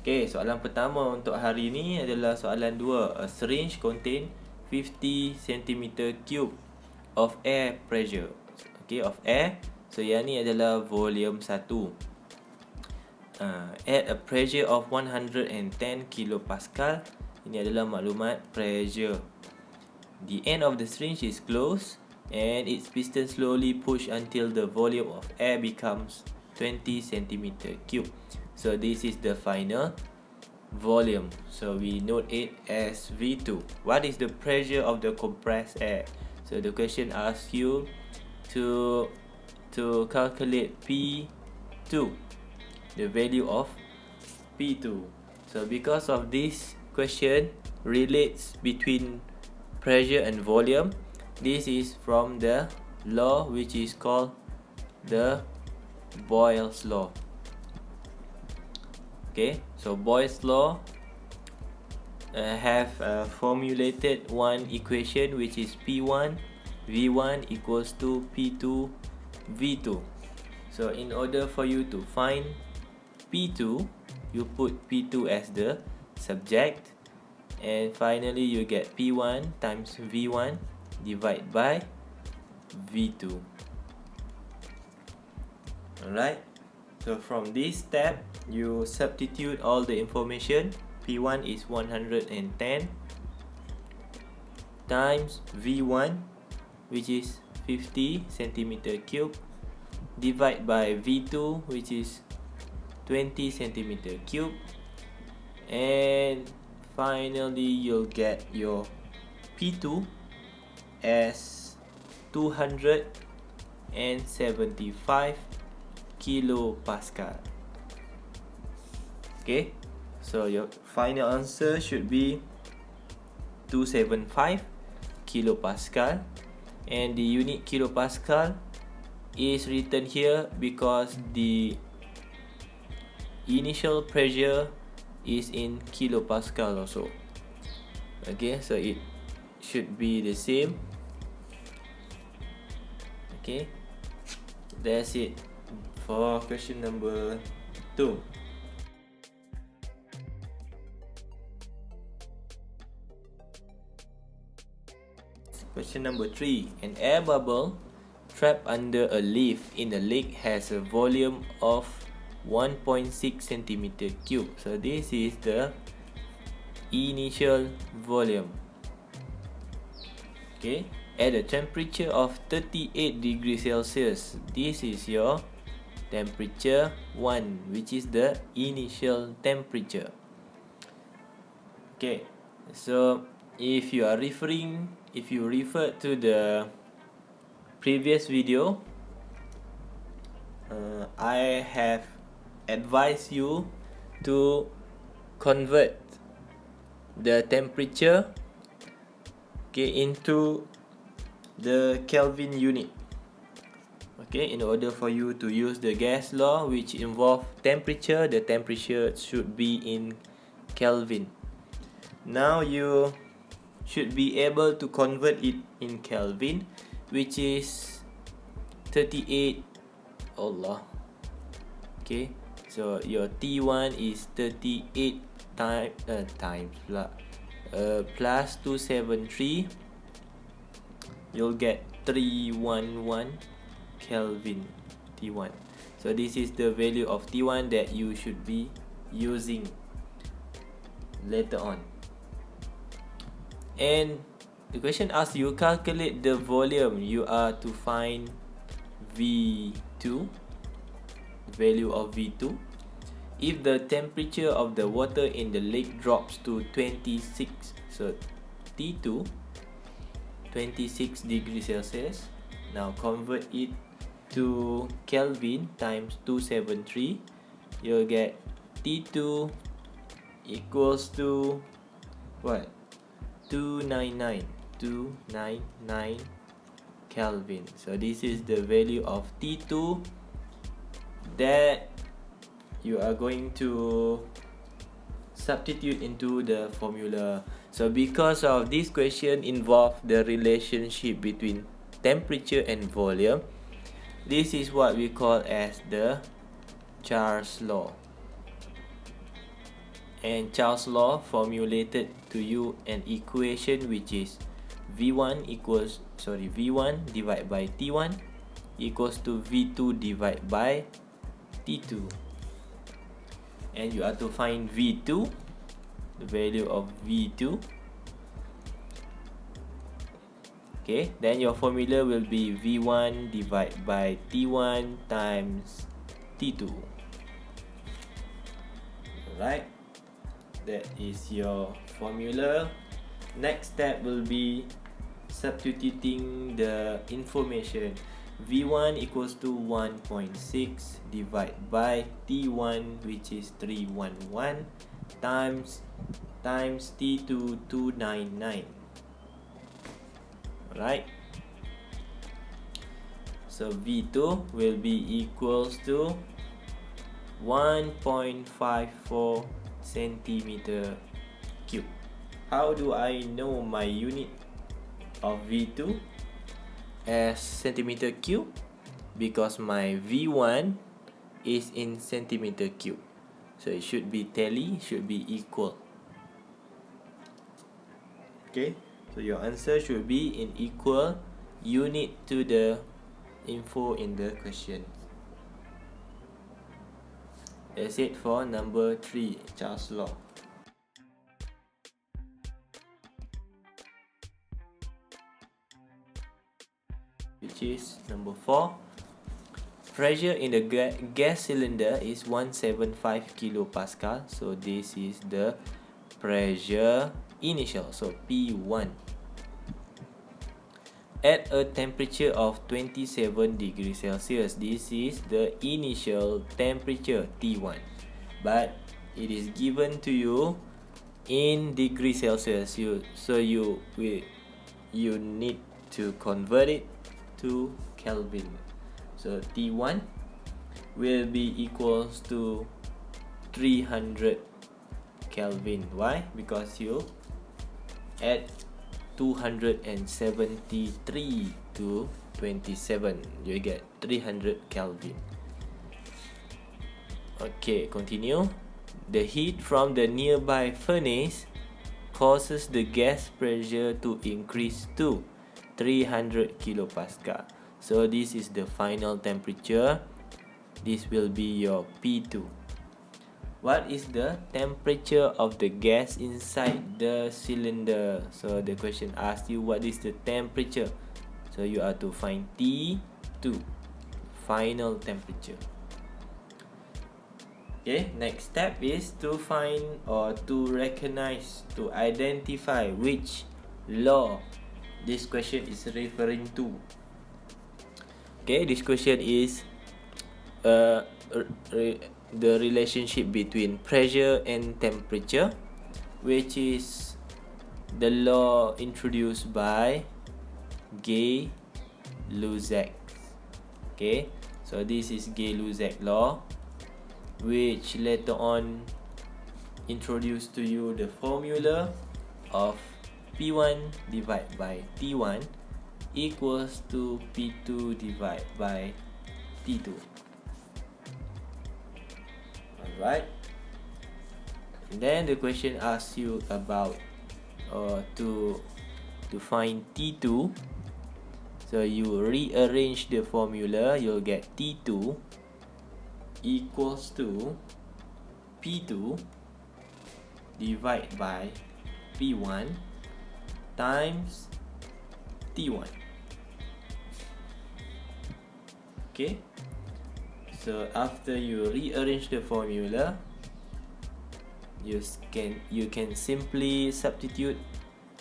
Okay, soalan pertama untuk hari ini adalah soalan 2. A syringe contain 50 cm3 of air pressure. Okay, of air. So yang ni adalah volume 1. At a pressure of 110 kilopascal. Ini adalah maklumat pressure. The end of the syringe is closed and its piston slowly push until the volume of air becomes 20 cm3. So this is the final volume. So we note it as V2. What is the pressure of the compressed air? So the question asks you to calculate P2, the value of P2. So because of this question relates between pressure and volume, this is from the law which is called the Boyle's law. Okay, so Boyle's law have formulated one equation which is P1 V1 equals to P2 V2. So in order for you to find P2, you put P2 as the subject, and finally you get P1 times V1 divided by V2. Alright, so from this step you substitute all the information. P1 is 110 times V1, which is 50 cm3, divide by V2, which is 20 cm3, and finally you'll get your P2 as 275 kilopascal. Okay, so your final answer should be 275 kilopascal, and the unit kilopascal is written here because the initial pressure is in kilopascal also. Okay, so it should be the same. Okay, that's it for question number 2. Question number 3. An air bubble trapped under a leaf in a lake has a volume of 1.6 cm3. So this is the initial volume. Okay, at a temperature of 38 degrees Celsius, this is your temperature 1, which is the initial temperature. Okay, so if you refer to the previous video, I have advised you to convert the temperature, okay, into the Kelvin unit. Okay, in order for you to use the gas law which involve temperature, the temperature should be in Kelvin. Now you should be able to convert it in Kelvin, which is 38. Okay, so your T1 is 38 times plus 273. You'll get 311 Kelvin T1. So this is the value of T1 that you should be using later on. And the question asks you calculate the volume. You are to find V2, value of V2. If the temperature of the water in the lake drops to 26, so T2, 26 degrees Celsius. Now convert it to Kelvin times 273. You'll get T2 equals to what? 299 Kelvin. So this is the value of T2 that you are going to substitute into the formula. So because of this question involve the relationship between temperature and volume, this is what we call as the Charles law. And Charles' law formulated to you an equation which is V1 divided by T1 equals to V2 divided by T2. And you have to find V2, the value of V2. Okay, then your formula will be V1 divided by T1 times T2. Alright, that is your formula. Next step will be substituting the information. V1 equals to 1.6 divided by T1, which is 311 times T2 299. Alright, so V2 will be equals to 1.54 centimeter cube. How do I know my unit of V2 as centimeter cube? Because my V1 is in centimeter cube, so it should be tally, should be equal. Okay, so your answer should be in equal unit to the info in the question. That's it for number 3, Charles' law. Which is number 4. Pressure in the gas cylinder is 175 kilopascal. So this is the pressure initial, so P1. At a temperature of 27 degrees Celsius, this is the initial temperature T1, but it is given to you in degrees Celsius, so you need to convert it to Kelvin. So T1 will be equals to 300 Kelvin. Why? Because you add 273 to 27, you get 300 Kelvin. Okay, continue. The heat from the nearby furnace causes the gas pressure to increase to 300 kilopascal. So this is the final temperature. This will be your P2. What is the temperature of the gas inside the cylinder? So the question asks you what is the temperature. So you have to find T2, final temperature. Okay, next step is to find or to recognize, to identify which law this question is referring to. Okay, this question is the relationship between pressure and temperature, which is the law introduced by Gay-Lussac. Okay, so this is Gay-Lussac law, which later on introduced to you the formula of P1 divided by T1 equals to P2 divided by T2. Alright, and then the question asks you about to find T2. So you rearrange the formula, you'll get T2 equals to P2 divided by P1 times T1. Okay, so after you rearrange the formula, you can simply substitute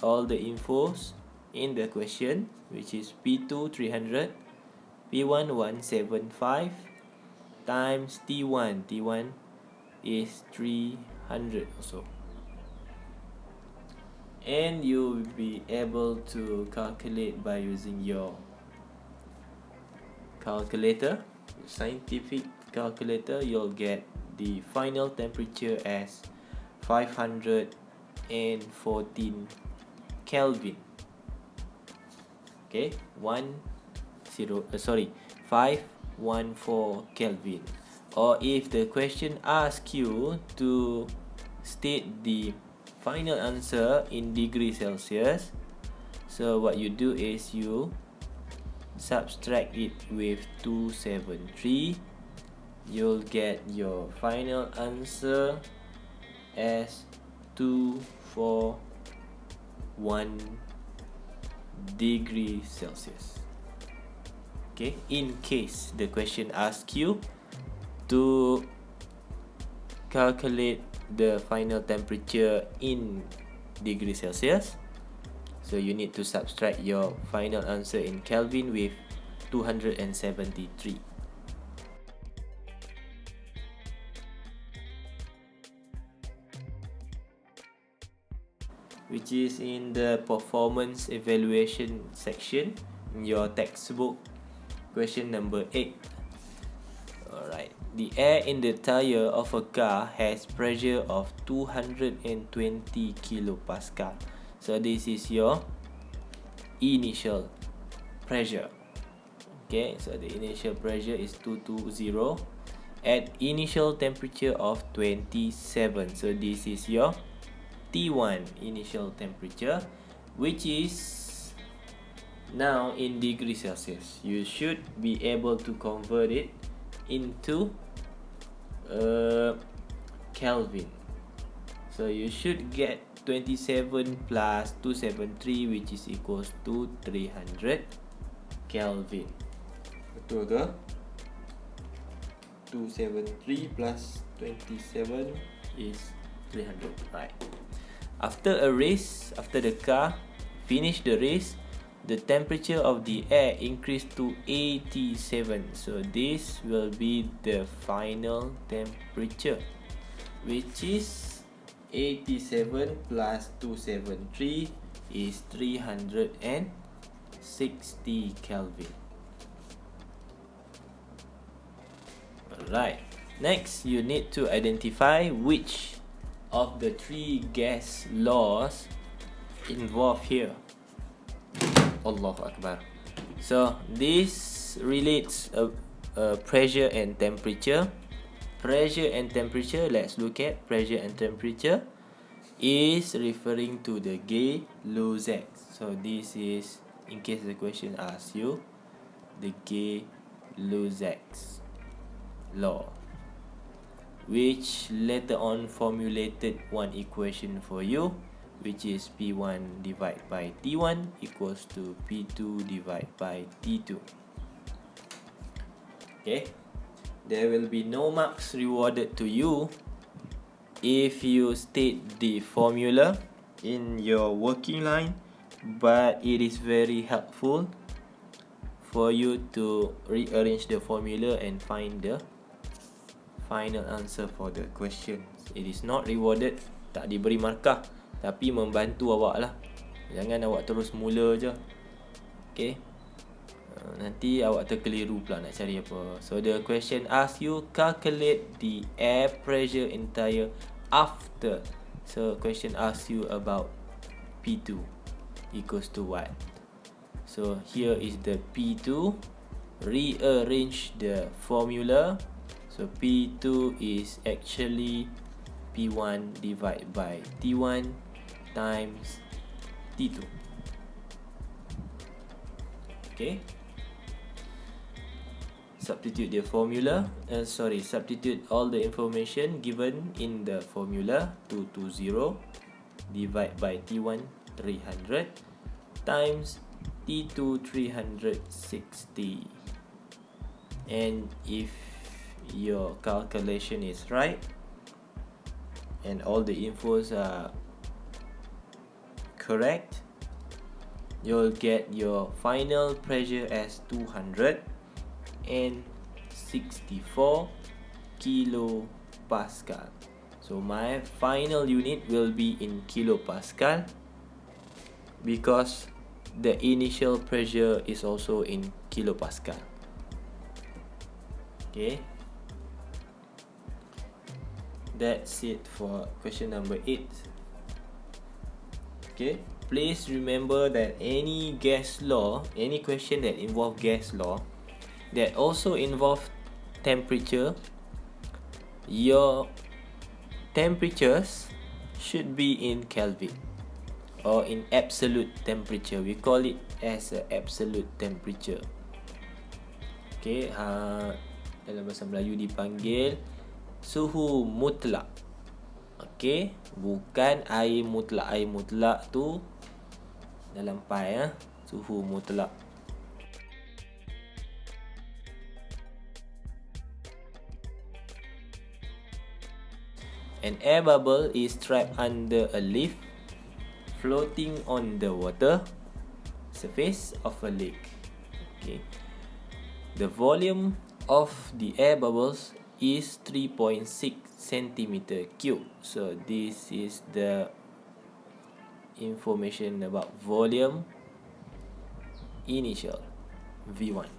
all the infos in the question, which is P2 300, P1 175 times T1 is 300 also, and you will be able to calculate by using your calculator, scientific calculator. You'll get the final temperature as 514 Kelvin. Okay, 514 Kelvin. Or if the question asks you to state the final answer in degree Celsius. So what you do is you subtract it with 273. You'll get your final answer as 241 degree Celsius. Okay, in case the question asks you to calculate the final temperature in degree Celsius, so you need to subtract your final answer in Kelvin with 273. Which is in the performance evaluation section in your textbook, question number 8. Alright, the air in the tire of a car has pressure of 220 kilopascal. So this is your initial pressure. Okay, so the initial pressure is 220 at initial temperature of 27. So this is your T1 initial temperature, which is now in degree Celsius. You should be able to convert it into Kelvin. So you should get 27 plus 273, which is equals to 300 Kelvin. Betul ke? 273 plus 27 is 300, right? After a race, after the car finished the race, the temperature of the air increased to 87. So this will be the final temperature, which is 87 plus 273 is 360 Kelvin. Alright, next you need to identify which of the three gas laws involved here. Allahu Akbar. So this relates pressure and temperature. Pressure and temperature, let's look at pressure and temperature is referring to the Gay-Lussac. So this is, in case the question asks you, the Gay-Lussac law, which later on formulated one equation for you, which is P1 divided by T1 equals to P2 divided by T2. Okay, there will be no marks rewarded to you if you state the formula in your working line, but it is very helpful for you to rearrange the formula and find the final answer for the question. It is not rewarded, tak diberi markah, tapi membantu awak lah. Jangan awak terus mula je. Okay, nanti awak terkeliru pula nak cari apa. So the question asks you calculate the air pressure in tire after. So question asks you about P2 equals to what. So here is the P2. Rearrange the formula. So P2 is actually P1 divided by T1 times T2. Okay. Substitute the formula. Substitute all the information given in the formula. 220 divided by T1 300 times T2 360. And if your calculation is right and all the infos are correct, you'll get your final pressure as 264 kilopascal. So my final unit will be in kilopascal because the initial pressure is also in kilopascal. Okay, that's it for question number 8. Okay, please remember that any gas law, any question that involve gas law that also involve temperature, your temperatures should be in Kelvin or in absolute temperature. We call it as a absolute temperature. Okay, dalam bahasa Melayu dipanggil suhu mutlak. Okay, bukan air mutlak. Air mutlak tu dalam pai suhu mutlak. An air bubble is trapped under a leaf floating on the water surface of a lake. Okay. The volume of the air bubbles is 3.6 centimeter cube. So this is the information about volume initial V1.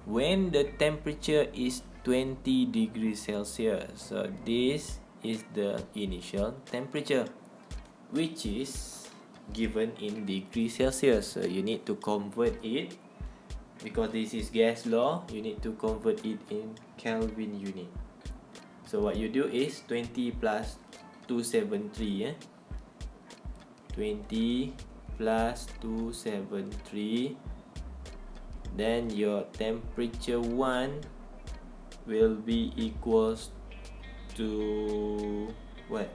When the temperature is 20 degrees Celsius, so this is the initial temperature, which is given in degrees Celsius. So you need to convert it, because this is gas law, you need to convert it in Kelvin unit. So what you do is 20 plus 273, 20 plus 273, then your temperature 1 will be equals to what?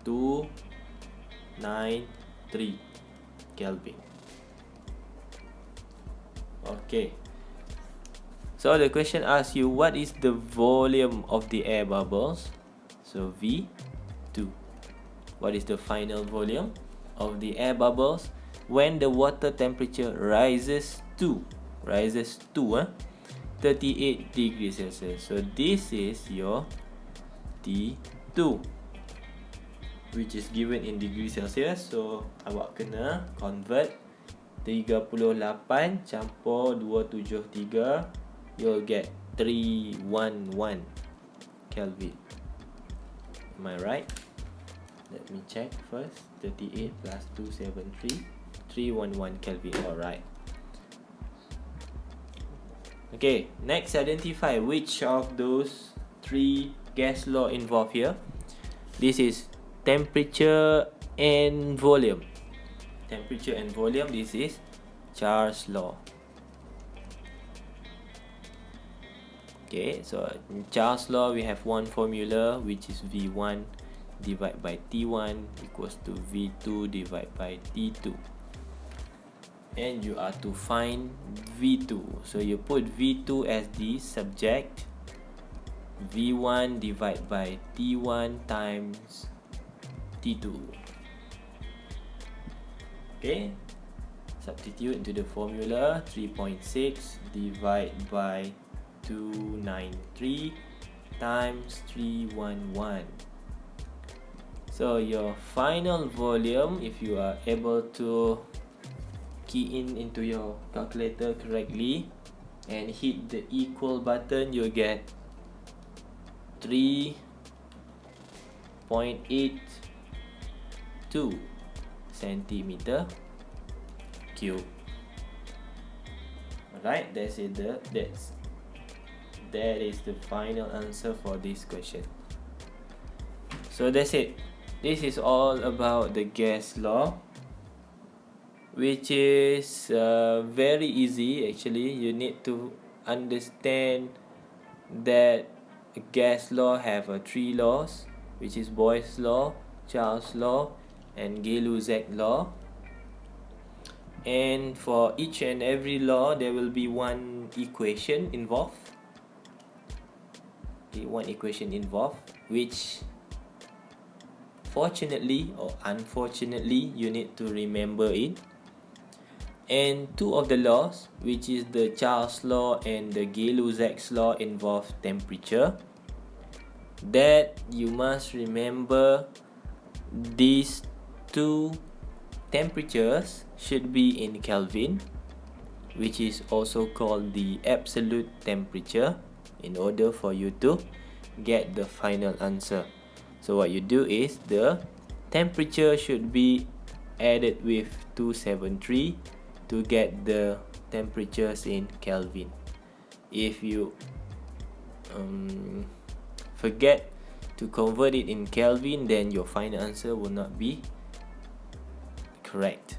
293 Kelvin. Okay. So the question asks you, what is the volume of the air bubbles? So V2. What is the final volume of the air bubbles when the water temperature rises to 38 degrees Celsius. So this is your T2, which is given in degrees Celsius. So awak kena convert 38 campur 273, you'll get 311 Kelvin. Am I right? Let me check first. 38 plus 273, 311 Kelvin. Alright. Okay, next identify which of those three gas law involved here. This is temperature and volume. Temperature and volume, this is Charles law. Okay, so in Charles law we have one formula, which is V1 divided by T1 equals to V2 divided by T2. And you are to find V2. So you put V2 as the subject, V1 divided by T1 times T2. Okay, substitute into the formula. 3.6 divided by 293 times 311. So your final volume, if you are able to key in into your calculator correctly and hit the equal button, you get 3.82 centimeter cube. Alright, that is the final answer for this question. So that's it. This is all about the gas law, which is very easy actually. You need to understand that gas law have three laws, which is Boyle's law, Charles law, and Gay-Lussac law. And for each and every law there will be one equation involved. Okay, one equation involved, which fortunately or unfortunately you need to remember it. And two of the laws, which is the Charles law and the Gay-Lussac's law, involve temperature. That you must remember, these two temperatures should be in Kelvin, which is also called the absolute temperature, in order for you to get the final answer. So what you do is the temperature should be added with 273 to get the temperatures in Kelvin. If you forget to convert it in Kelvin, then your final answer will not be correct.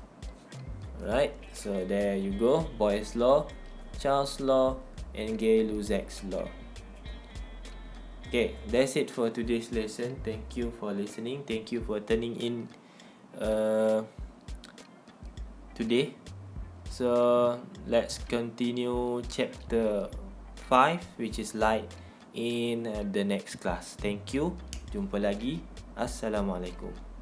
Alright, so there you go. Boyle's law, Charles' law, and Gay-Lussac's law. Okay, that's it for today's lesson. Thank you for listening. Thank you for turning in today. So let's continue chapter 5, which is light, in the next class. Thank you. Jumpa lagi. Assalamualaikum.